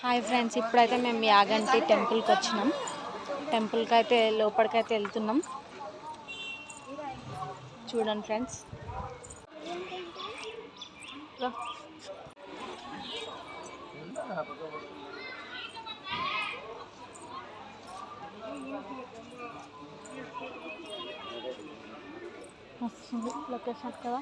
Hi friends, ఇప్పుడైతే మేము యాగంటి టెంపుల్కి వచ్చినాం. టెంపుల్కి అయితే లోపలికైతే వెళ్తున్నాం. చూడండి ఫ్రెండ్స్, వస్తుంది లొకేషన్ కదా.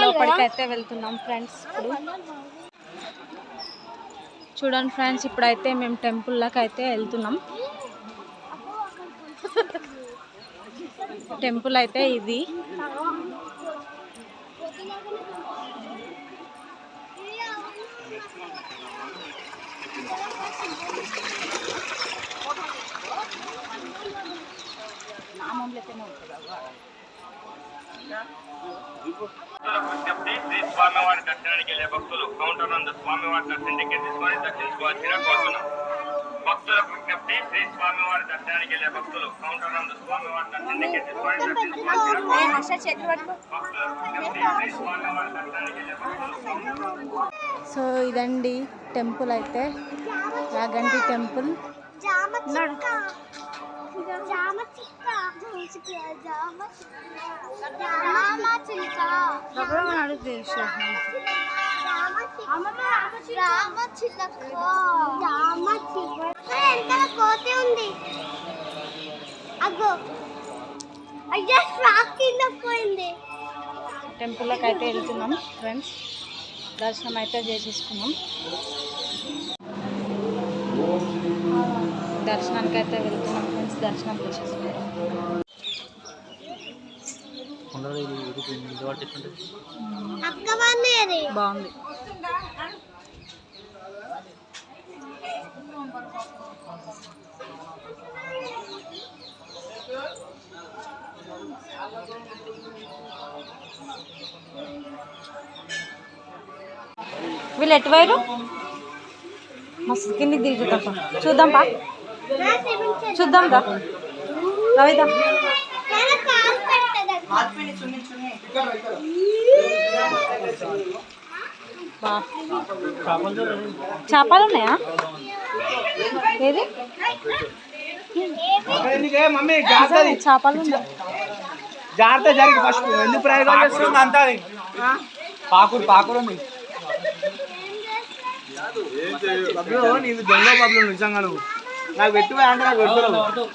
లోపలికైతే వెళ్తున్నాం ఫ్రెండ్స్. ఇప్పుడు చూడండి ఫ్రెండ్స్, ఇప్పుడైతే మేము టెంపుల్లోకి అయితే వెళ్తున్నాం. టెంపుల్ అయితే ఇది. శ్రీ స్వామివారి దర్శనానికి వెళ్ళే భక్తులు కౌంటర్ నందు స్వామివారి దర్శనం టికెట్ తీసుకొని దర్శించుకోవాల్సిన కోరుతున్నాం. భక్తులకు విజ్ఞప్తి, శ్రీ స్వామివారి దర్శనానికి వెళ్ళే భక్తులు కౌంటర్ నందు స్వామివారి దర్శనం టికెట్ తీసుకొని దర్శించుకోవాల్సిన కోరుతున్నాం. సో ఇదండి టెంపుల్ అయితే, యాగంటి టెంపుల్. టెంపుల్లోకి అయితే వెళ్తున్నాం ఫ్రెండ్స్. దర్శనం అయితే చేసేసుకున్నాం. దర్శనానికి అయితే వెళ్తున్నాం ఫ్రెండ్స్. దర్శనం చేసేసుకున్నాం. బాగుంది. వీళ్ళు ఎటువైరు మస్తు కిందికి దిగి చూద్దాం పా, చూద్దాం రా రవిదా. చేపలు ఉన్నాయా? ఏది చేపలు ఉన్నాయి. జాగ్రత్త జరిగి ఫస్ట్ ఎందుకు ప్రయోగాలు చేస్తుంది అంతా. పాకుడు పాకుడు ఉంది. నీకు దొంగ పబ్లు నిజంగా నువ్వు నాకు పెట్టువా అంటే నాకు పెట్టుకోవు.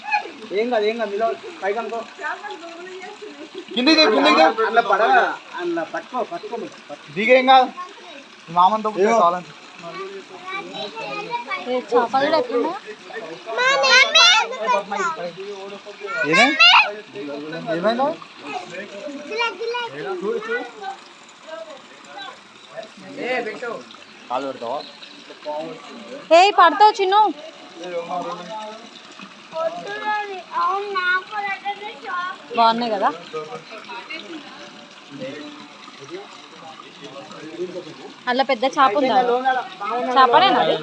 ఏం కాదు ఏం కాదు. పైకి అనుకో, కిందికి అట్లా పడవ అట్లా పట్టుకో పట్టుకో దిగేం కాదు. మామంతో చాలండి. ఏమైందా? కాలు పెడతావా? ఏ పడతావు చిన్ను. బాగున్నాయి కదా. అలా పెద్ద చేప ఉందా? చేపనేనా అది?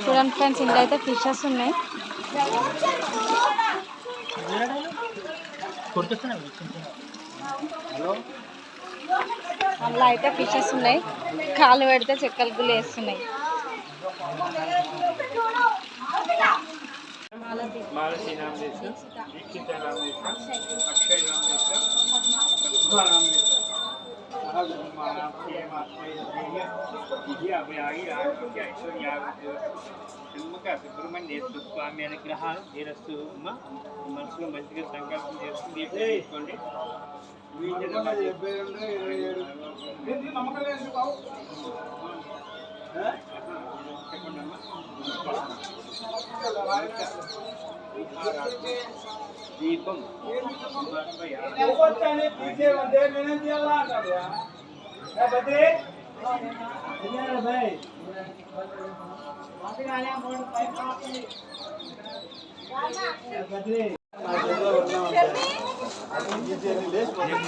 చూడండి ఫ్రెండ్స్, ఇందులో అయితే ఫిషెస్ ఉన్నాయి. అందులో అయితే ఫిషెస్ ఉన్నాయి. కాలు పెడితే చెక్కలు గుళ్ళు వేస్తున్నాయి. సుబ్రహ్మణ్య స్వామి అనుగ్రహాలు తీరస్తూ మనసులో మంచిగా సంకల్పం చేసుకుని తీసుకోండి. దీపం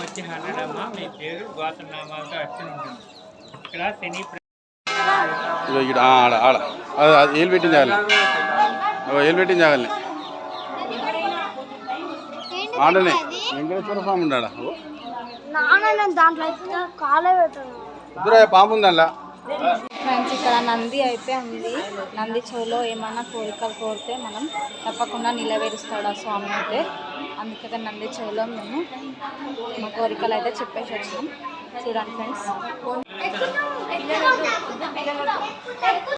వచ్చి హండ్రెడమ్మా మీ పేరు గోతనామాలతో అర్చన ఉంటుంది ఇక్కడ శని ఇక్కడ ఆడ ఆడ అది ఏలు పెట్టిన జాగాలి ఏలు పెట్టిన జాగాలి ఆడనే వెంకటేశ్వర స్వామి ఉన్నాడా దాంట్లో కాలే పెట్టాను ఇద్దరు పాము ఉంది అందులో ఫ్రెండ్స్ ఇక్కడ నంది అయితే ఉంది. నంది చెవులో ఏమైనా కోరికలు కోరితే మనం తప్పకుండా నిలవేరుస్తాడు ఆ స్వామి అయితే. అందుకే నంది చెవులో మేము మా కోరికలు అయితే చెప్పేసి వచ్చినాం. చూడండి ఫ్రెండ్స్,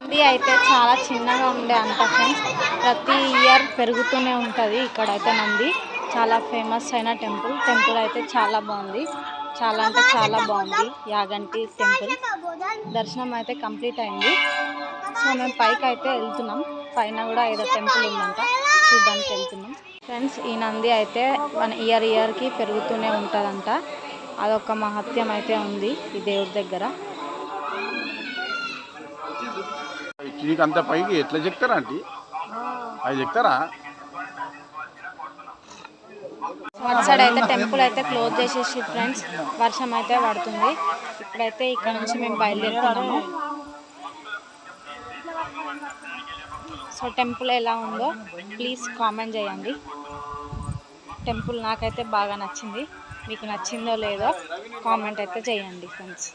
నంది అయితే చాలా చిన్నగా ఉండే అంట ఫ్రెండ్స్. ప్రతి ఇయర్ పెరుగుతూనే ఉంటుంది. ఇక్కడైతే నంది చాలా ఫేమస్ అయిన టెంపుల్ అయితే చాలా బాగుంది. చాలా అంటే చాలా బాగుంది యాగంటి టెంపుల్. దర్శనం అయితే కంప్లీట్ అయింది. సో మేము పైకి అయితే వెళ్తున్నాం. పైన కూడా ఏదో టెంపుల్ ఉందంట, చూడడానికి వెళ్తున్నాం ఫ్రెండ్స్. ఈ నంది అయితే ఇయర్కి పెరుగుతూనే ఉంటుందంట. అదొక మహత్యం అయితే ఉంది ఈ దేవుడి దగ్గర. నీకు అంత పైకి ఎట్లా చెప్తారా ఆంటీ? అది చెప్తారా? అటు సైడ్ అయితే టెంపుల్ అయితే క్లోజ్ చేసేసి ఫ్రెండ్స్, వర్షం అయితే పడుతుంది. ఇప్పుడైతే ఇక్కడ నుంచి మేము బయలుదేరుతున్నాము. సో టెంపుల్ ఎలా ఉందో ప్లీజ్ కామెంట్ చేయండి. టెంపుల్ నాకైతే బాగా నచ్చింది. మీకు నచ్చిందో లేదో కామెంట్ అయితే చేయండి ఫ్రెండ్స్.